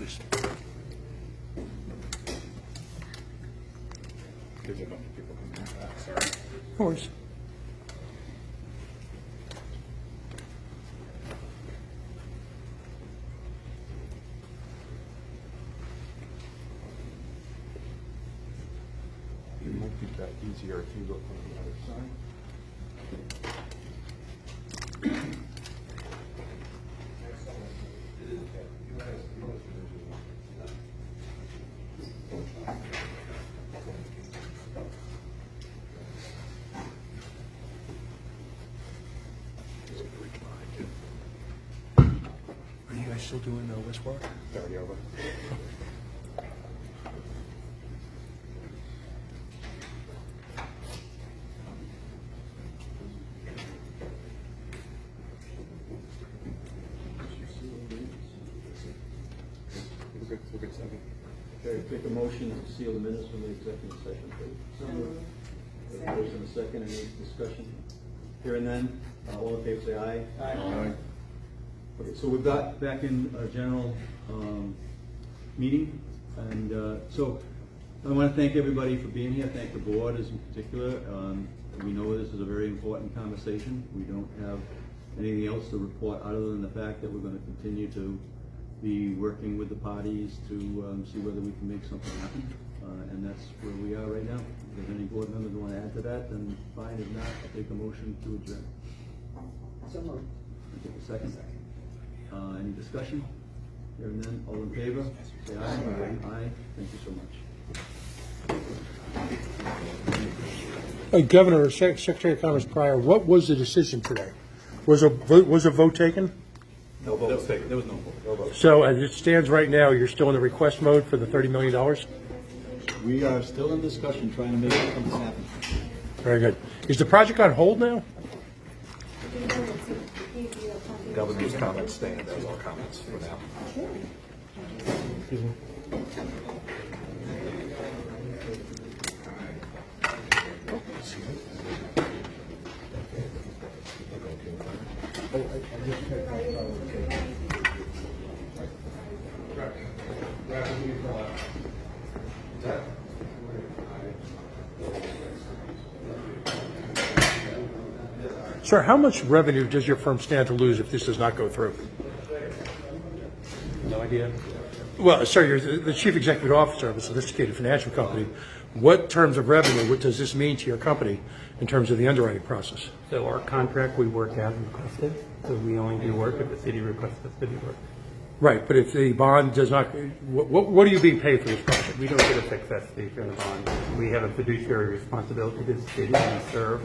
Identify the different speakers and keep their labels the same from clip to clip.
Speaker 1: please.
Speaker 2: There's a bunch of people coming back. Sorry.
Speaker 1: Of course.
Speaker 2: It might be that easier if you look on the other side.
Speaker 1: Are you guys still doing Westport?
Speaker 2: It's already over. We'll get second.
Speaker 3: Okay, take a motion to seal the minutes from the executive session, please. First and a second, any discussion? Hearing none, all in favor say aye.
Speaker 2: Aye.
Speaker 3: Okay, so we've got back in our general meeting, and so I want to thank everybody for being here. Thank the board in particular. We know this is a very important conversation. We don't have anything else to report other than the fact that we're going to continue to be working with the parties to see whether we can make something happen, and that's where we are right now. If any board members want to add to that, then fine. If not, I'll take a motion to adjourn.
Speaker 4: So moved.
Speaker 3: I'll take a second. Any discussion? Hearing none, all in favor? Say aye. Aye. Thank you so much.
Speaker 1: Governor or Secretary of Commerce Pryor, what was the decision today? Was a vote taken?
Speaker 3: No vote was taken. There was no vote. No vote.
Speaker 1: So as it stands right now, you're still in the request mode for the $30 million?
Speaker 3: We are still in discussion, trying to make something happen.
Speaker 1: Very good. Is the project on hold now?
Speaker 2: Governor's comments stand as our comments for now.
Speaker 1: Sir, how much revenue does your firm stand to lose if this does not go through?
Speaker 3: No idea?
Speaker 1: Well, sir, you're the Chief Executive Officer of a sophisticated financial company. What terms of revenue, what does this mean to your company in terms of the underwriting process?
Speaker 5: So our contract, we work as requested, so we only do work if the city requests us to do work.
Speaker 1: Right, but if the bond does not, what are you being paid for this project?
Speaker 5: We don't get a success fee from the bond. We have a fiduciary responsibility to the city. We serve.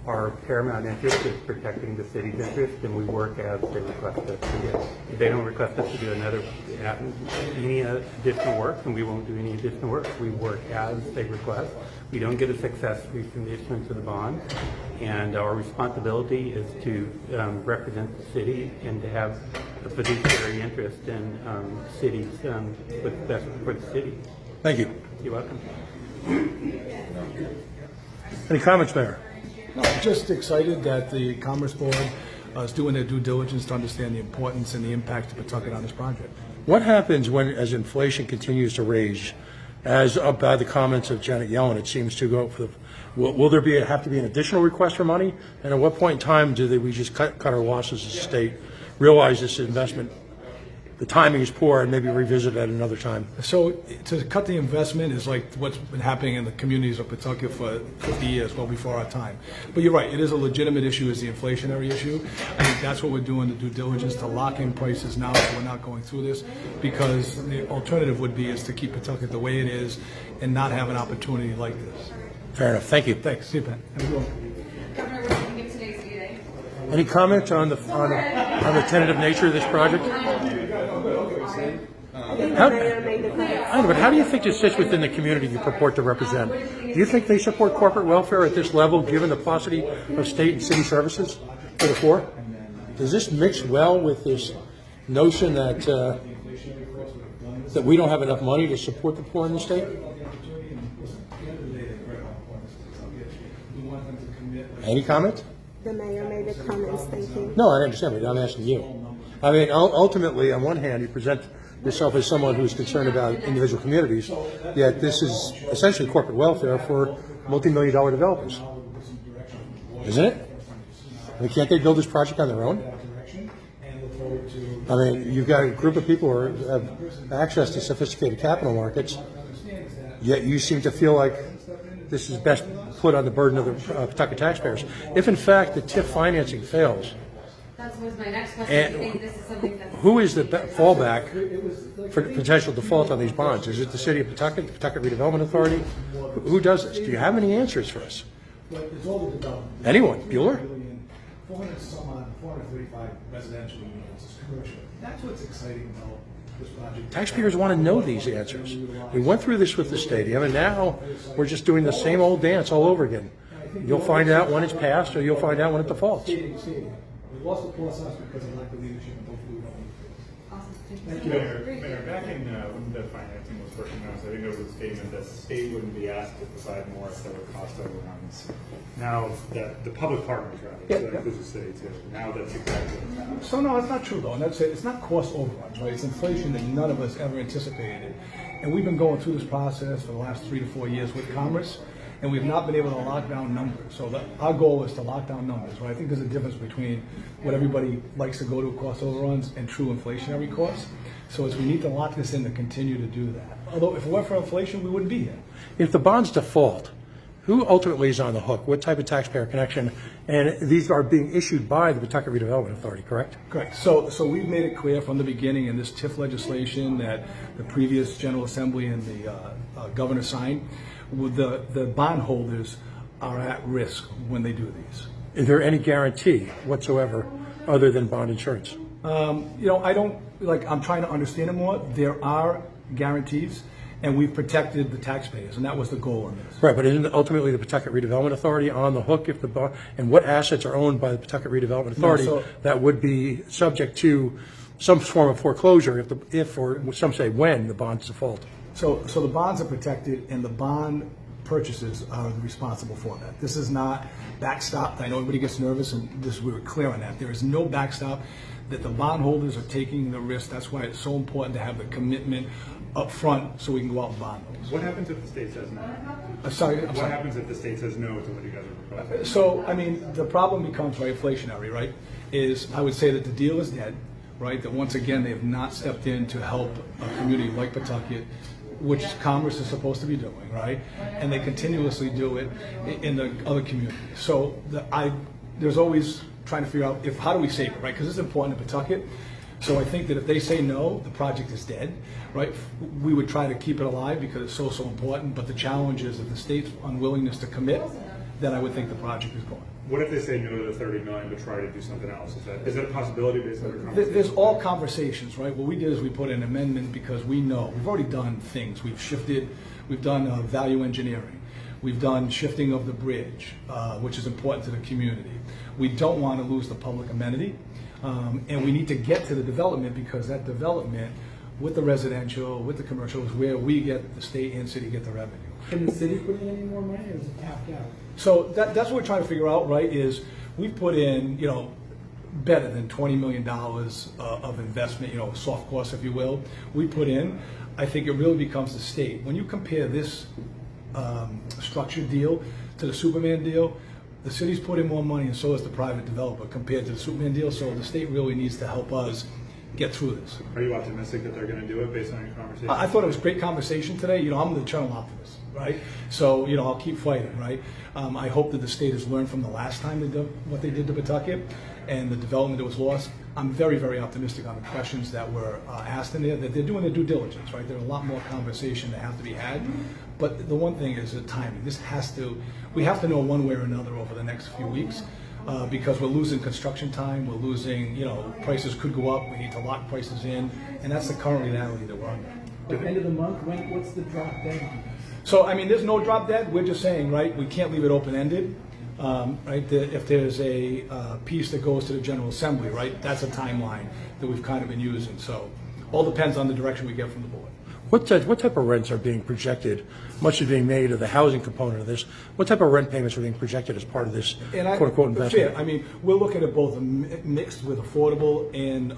Speaker 5: Our paramount interest is protecting the city's interest, and we work as they request us to do. If they don't request us to do any additional work, then we won't do any additional work. We work as they request. We don't get a success fee from the issuance of the bond, and our responsibility is to represent the city and to have a fiduciary interest in cities what's best for the city.
Speaker 1: Thank you.
Speaker 5: You're welcome.
Speaker 1: Any comments, Mayor?
Speaker 6: No, just excited that the Commerce Board is doing their due diligence to understand the importance and the impact of Pawtucket on this project.
Speaker 1: What happens when, as inflation continues to rage, as by the comments of Janet Yellen, it seems to go for the, will there have to be an additional request for money? And at what point in time do we just cut our losses as a state, realize this investment, the timing is poor, and maybe revisit it at another time?
Speaker 6: So to cut the investment is like what's been happening in the communities of Pawtucket for 50 years, well before our time. But you're right, it is a legitimate issue, is the inflationary issue. I think that's what we're doing, the due diligence, to lock in prices now so we're not going through this, because the alternative would be is to keep Pawtucket the way it is and not have an opportunity like this.
Speaker 1: Fair enough. Thank you.
Speaker 6: Thanks. See you, Pat. Have a good one.
Speaker 7: Governor, what do you think of today's meeting?
Speaker 1: Any comment on the tentative nature of this project? But how do you think this sits within the community you purport to represent? Do you think they support corporate welfare at this level, given the paucity of state and city services for the poor? Does this mix well with this notion that that we don't have enough money to support the poor in the state? Any comment?
Speaker 8: The mayor made the comments, thank you.
Speaker 1: No, I understand, but I'm asking you. I mean, ultimately, on one hand, you present yourself as someone who's concerned about individual communities, yet this is essentially corporate welfare for multi-million-dollar developers, isn't it? I mean, can't they build this project on their own? I mean, you've got a group of people who have access to sophisticated capital markets, yet you seem to feel like this is best put on the burden of the Pawtucket taxpayers. If, in fact, the TIF financing fails,
Speaker 7: That was my next question.
Speaker 1: and
Speaker 7: Do you think this is something that's...
Speaker 1: who is the fallback for potential default on these bonds? Is it the City of Pawtucket, the Pawtucket Redevelopment Authority? Who does this? Do you have any answers for us? Anyone? Bueller?
Speaker 6: 400 some odd, 435 residential units, it's commercial. That's what's exciting about this project.
Speaker 1: Taxpayers want to know these answers. We went through this with the stadium, and now we're just doing the same old dance all over again. You'll find out when it's passed, or you'll find out when it defaults.
Speaker 6: We lost the process because of lack of leadership, and hopefully we don't need to.
Speaker 7: Awesome.
Speaker 8: Thank you, Mayor, back in when the financing was working on, so I think there was a statement that the state wouldn't be asked to provide more if there were cost overruns. Now, the public partners, rather, so that includes the city too. Now that's exactly what's happening.
Speaker 6: So no, that's not true though, and that's it. It's not cost overruns, right? It's inflation that none of us ever anticipated. And we've been going through this process for the last 3 to 4 years with Commerce, and we've not been able to lock down numbers. So our goal is to lock down numbers, right? I think there's a difference between what everybody likes to go to cost overruns and true inflationary costs. So we need to lock this in to continue to do that. Although if it weren't for inflation, we wouldn't be here.
Speaker 1: If the bonds default, who ultimately is on the hook? What type of taxpayer connection? And these are being issued by the Pawtucket Redevelopment Authority, correct?
Speaker 6: Correct. So we've made it clear from the beginning in this TIF legislation that the previous General Assembly and the governor signed, the bondholders are at risk when they do these.
Speaker 1: Is there any guarantee whatsoever other than bond insurance?
Speaker 6: I'm trying to understand it more. There are guarantees, and we've protected the taxpayers, and that was the goal in this.
Speaker 1: Right, but isn't ultimately the Pawtucket Redevelopment Authority on the hook if the bond, and what assets are owned by the Pawtucket Redevelopment Authority that would be subject to some form of foreclosure if or some say when the bonds default?
Speaker 6: So the bonds are protected, and the bond purchases are responsible for that. This is not backstopped. I know everybody gets nervous, and we were clear on that. There is no backstop. That the bondholders are taking the risk. That's why it's so important to have the commitment up front so we can go out and bond those.
Speaker 8: What happens if the state says no?
Speaker 6: I'm sorry.
Speaker 8: What happens if the state says no to what you guys are proposing?
Speaker 6: So, I mean, the problem becomes, right, inflationary, right, is I would say that the deal is dead, right, that once again they have not stepped in to help a community like Pawtucket, which Commerce is supposed to be doing, right, and they continuously do it in the other communities. So there's always trying to figure out how do we save it, right, because it's important to Pawtucket. So I think that if they say no, the project is dead, right? We would try to keep it alive because it's so important, but the challenge is if the state's unwillingness to commit, then I would think the project is gone.
Speaker 8: What if they say no to the 30 million but try to do something else? Is that a possibility based on your conversation?
Speaker 6: There's all conversations, right? What we did is we put an amendment because we know we've already done things. We've shifted, we've done value engineering. We've done shifting of the bridge, which is important to the community. We don't want to lose the public amenity, and we need to get to the development because that development with the residential, with the commercial is where we get, the state and city get the revenue.
Speaker 4: Can the city put in any more money, or is it tapped out?
Speaker 6: So that's what we're trying to figure out, right, is we put in, better than $20 million of investment, soft costs, if you will. We put in, I think it really becomes the state. When you compare this structured deal to the Superman deal, the city's put in more money and so is the private developer compared to the Superman deal, so the state really needs to help us get through this.
Speaker 8: Are you optimistic that they're going to do it based on your conversation?
Speaker 6: I thought it was a great conversation today. I'm the eternal optimist, right? So, I'll keep fighting, right? I hope that the state has learned from the last time they did what they did to Pawtucket and the development that was lost. I'm very, very optimistic on the questions that were asked in there, that they're doing their due diligence, right? There's a lot more conversation that have to be had. But the one thing is the timing. We have to know one way or another over the next few weeks. Because we're losing construction time, we're losing, prices could go up, we need to lock prices in, and that's the current reality that we're under.
Speaker 4: At the end of the month, what's the drop dead?
Speaker 6: So, there's no drop dead, we're just saying, right, we can't leave it open-ended, right, if there's a piece that goes to the General Assembly, right, that's a timeline that we've kind of been using, so all depends on the direction we get from the board.
Speaker 1: What type of rents are being projected? Much is being made of the housing component of this. What type of rent payments are being projected as part of this quote-unquote investment?
Speaker 6: Fair. I mean, we're looking at both mixed with affordable and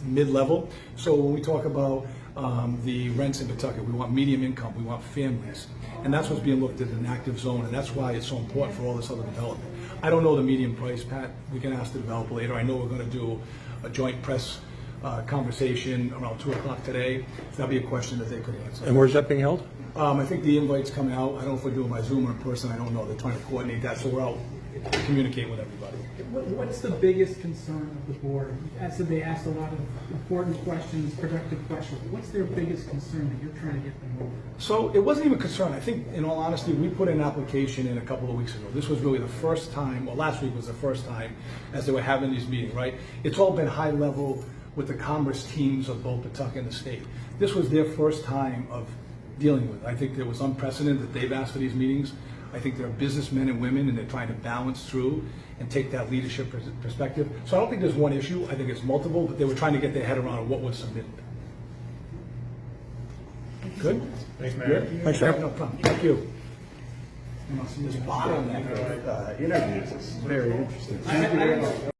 Speaker 6: mid-level. So when we talk about the rents in Pawtucket, we want medium income, we want families. And that's what's being looked at in an active zone, and that's why it's so important for all this other development. I don't know the median price, Pat. We can ask the developer later. I know we're going to do a joint press conversation around 2 o'clock today. So that'd be a question that they could answer.
Speaker 1: And where's that being held?
Speaker 6: I think the invite's coming out. I don't know if we're doing by Zoom or in person. I don't know. They're trying to coordinate that, so we're out to communicate with everybody.
Speaker 4: What's the biggest concern of the board? As they asked a lot of important questions, productive questions. What's their biggest concern that you're trying to get them over?
Speaker 6: So it wasn't even a concern. I think, in all honesty, we put an application in a couple of weeks ago. This was really the first time, well, last week was the first time as they were having these meetings, right? It's all been high level with the commerce teams of both Pawtucket and the state. This was their first time of dealing with it. I think there was unprecedented that they've asked for these meetings. I think they're businessmen and women, and they're trying to balance through and take that leadership perspective. So I don't think there's one issue. I think it's multiple, but they were trying to get their head around what was submitted. Good?
Speaker 8: Thanks, Mayor.
Speaker 1: Thanks,
Speaker 6: No
Speaker 1: Sam.
Speaker 6: problem. Thank you.
Speaker 2: This bottleneck of interviews is very interesting.